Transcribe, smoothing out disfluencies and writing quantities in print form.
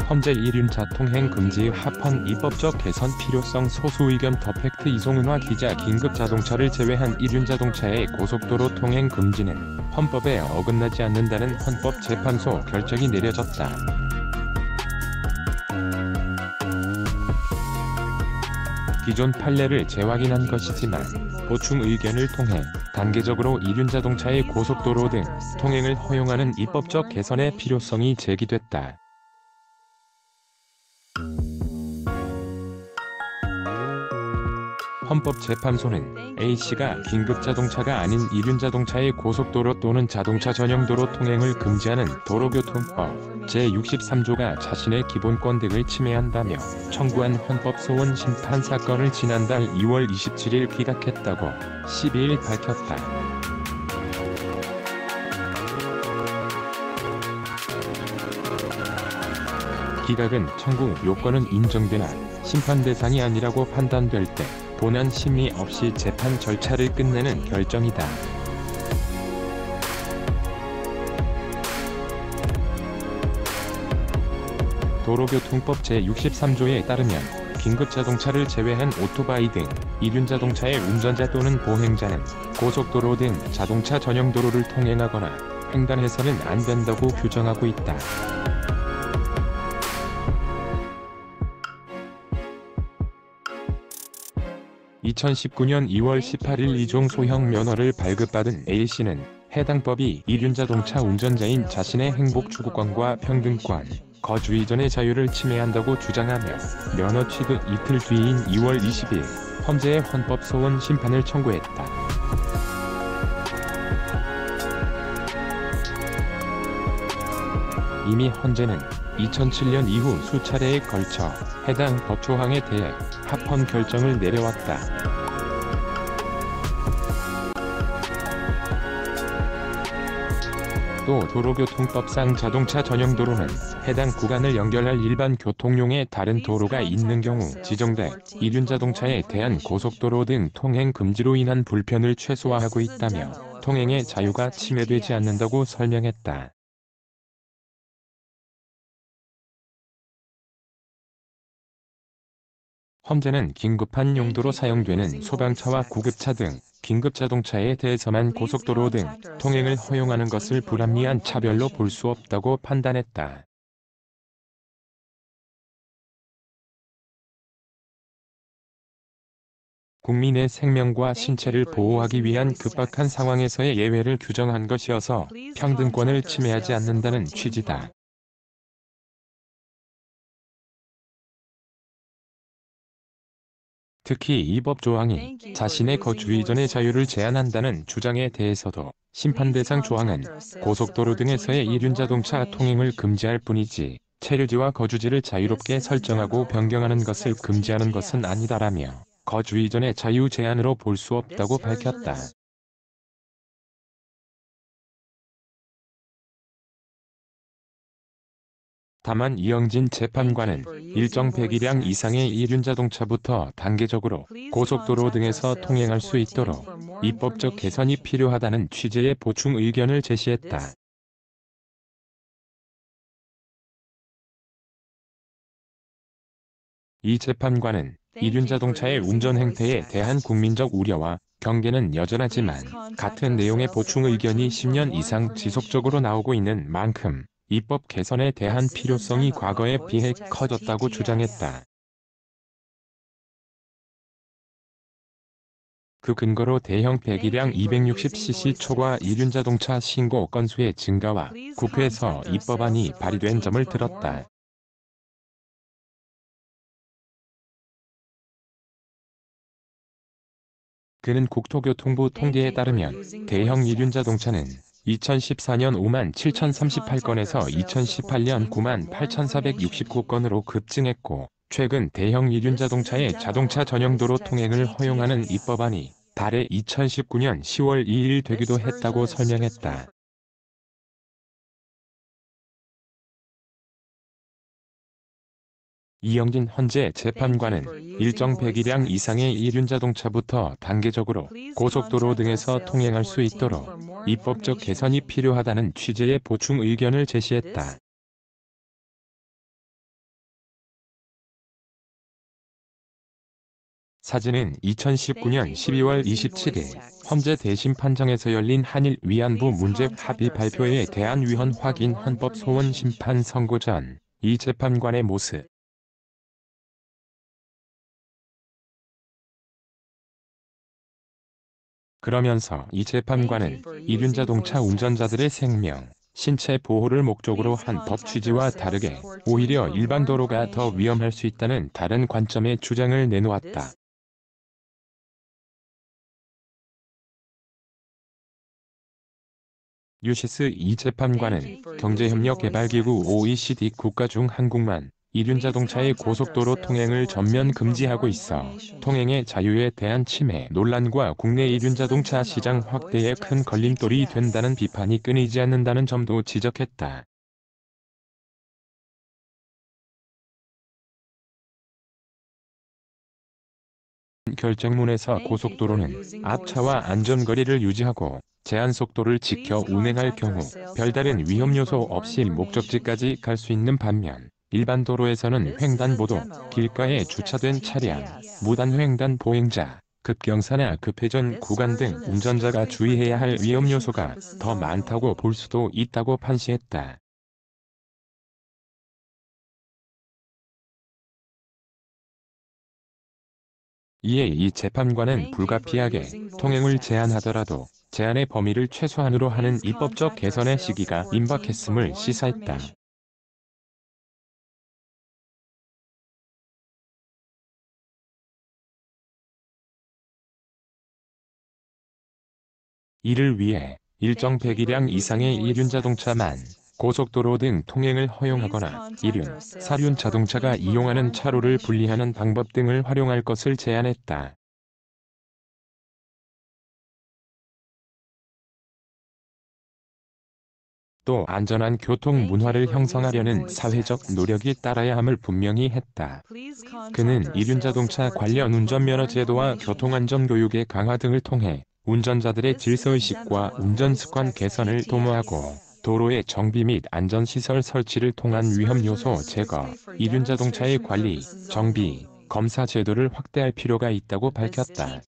헌재 이륜차 통행 금지 합헌 입법적 개선 필요성 소수 의견 더 팩트 이송은화 기자 긴급 자동차를 제외한 이륜자동차의 고속도로 통행 금지는 헌법에 어긋나지 않는다는 헌법재판소 결정이 내려졌다. 기존 판례를 재확인한 것이지만 보충 의견을 통해 단계적으로 이륜자동차의 고속도로 등 통행을 허용하는 입법적 개선의 필요성이 제기됐다. 헌법재판소는 A씨가 긴급자동차가 아닌 이륜자동차의 고속도로 또는 자동차 전용도로 통행을 금지하는 도로교통법 제63조가 자신의 기본권 등을 침해한다며 청구한 헌법소원 심판 사건을 지난달 2월 27일 기각했다고 12일 밝혔다. 기각은 청구 요건은 인정되나 심판 대상이 아니라고 판단될 때 본안 심의 없이 재판 절차를 끝내는 결정이다. 도로교통법 제63조에 따르면 긴급자동차를 제외한 오토바이 등 이륜자동차의 운전자 또는 보행자는 고속도로 등 자동차 전용도로를 통행하거나 횡단해서는 안 된다고 규정하고 있다. (2019년 2월 18일) 이종 소형 면허를 발급받은 A씨는 해당 법이 이륜자동차 운전자인 자신의 행복 추구권과 평등권, 거주 이전의 자유를 침해한다고 주장하며 면허 취득 이틀 뒤인 2월 20일 헌재에 헌법소원 심판을 청구했다. 이미 헌재는 2007년 이후 수차례에 걸쳐 해당 법 조항에 대해 합헌 결정을 내려왔다. 또 도로교통법상 자동차 전용도로는 해당 구간을 연결할 일반 교통용의 다른 도로가 있는 경우 지정돼 이륜자동차에 대한 고속도로 등 통행 금지로 인한 불편을 최소화하고 있다며 통행의 자유가 침해되지 않는다고 설명했다. 헌재는 긴급한 용도로 사용되는 소방차와 구급차 등 긴급자동차에 대해서만 고속도로 등 통행을 허용하는 것을 불합리한 차별로 볼 수 없다고 판단했다. 국민의 생명과 신체를 보호하기 위한 급박한 상황에서의 예외를 규정한 것이어서 평등권을 침해하지 않는다는 취지다. 특히 이 법 조항이 자신의 거주 이전의 자유를 제한한다는 주장에 대해서도 심판 대상 조항은 고속도로 등에서의 이륜자동차 통행을 금지할 뿐이지 체류지와 거주지를 자유롭게 설정하고 변경하는 것을 금지하는 것은 아니다라며 거주 이전의 자유 제한으로 볼 수 없다고 밝혔다. 다만 이영진 재판관은 일정 배기량 이상의 이륜자동차부터 단계적으로 고속도로 등에서 통행할 수 있도록 입법적 개선이 필요하다는 취지의 보충 의견을 제시했다. 이 재판관은 이륜자동차의 운전 행태에 대한 국민적 우려와 경계는 여전하지만 같은 내용의 보충 의견이 10년 이상 지속적으로 나오고 있는 만큼 입법 개선에 대한 필요성이 과거에 비해 커졌다고 주장했다. 그 근거로 대형 배기량 260cc 초과 이륜자동차 신고 건수의 증가와 국회에서 이 법안이 발의된 점을 들었다. 그는 국토교통부 통계에 따르면 대형 이륜자동차는 2014년 57,038건에서 2018년 98,469건으로 급증했고 최근 대형 이륜자동차의 자동차 전용도로 통행을 허용하는 이 법안이 달해 2019년 10월 2일 되기도 했다고 설명했다. 이영진 헌재 재판관은 일정 배기량 이상의 이륜자동차부터 단계적으로 고속도로 등에서 통행할 수 있도록 입법적 개선이 필요하다는 취지의 보충 의견을 제시했다. 사진은 2019년 12월 27일 헌재 대심판정에서 열린 한일 위안부 문제 합의 발표에 대한 위헌 확인 헌법 소원 심판 선고 전 이 재판관의 모습. 그러면서 이 재판관은 이륜자동차 운전자들의 생명, 신체 보호를 목적으로 한 법 취지와 다르게 오히려 일반 도로가 더 위험할 수 있다는 다른 관점의 주장을 내놓았다. 유시스 이 재판관은 경제협력개발기구 OECD 국가 중 한국만 이륜자동차의 고속도로 통행을 전면 금지하고 있어 통행의 자유에 대한 침해 논란과 국내 이륜자동차 시장 확대에 큰 걸림돌이 된다는 비판이 끊이지 않는다는 점도 지적했다. 결정문에서 고속도로는 앞차와 안전거리를 유지하고 제한속도를 지켜 운행할 경우 별다른 위험요소 없이 목적지까지 갈 수 있는 반면 일반 도로에서는 횡단보도, 길가에 주차된 차량, 무단횡단 보행자, 급경사나 급회전 구간 등 운전자가 주의해야 할 위험요소가 더 많다고 볼 수도 있다고 판시했다. 이에 이 재판관은 불가피하게 통행을 제한하더라도 제한의 범위를 최소한으로 하는 입법적 개선의 시기가 임박했음을 시사했다. 이를 위해 일정 배기량 이상의 이륜자동차만 고속도로 등 통행을 허용하거나 이륜, 사륜 자동차가 이용하는 차로를 분리하는 방법 등을 활용할 것을 제안했다. 또 안전한 교통 문화를 형성하려는 사회적 노력이 따라야 함을 분명히 했다. 그는 이륜자동차 관련 운전면허 제도와 교통안전교육의 강화 등을 통해 운전자들의 질서의식과 운전습관 개선을 도모하고 도로의 정비 및 안전시설 설치를 통한 위험요소 제거, 이륜자동차의 관리, 정비, 검사 제도를 확대할 필요가 있다고 밝혔다.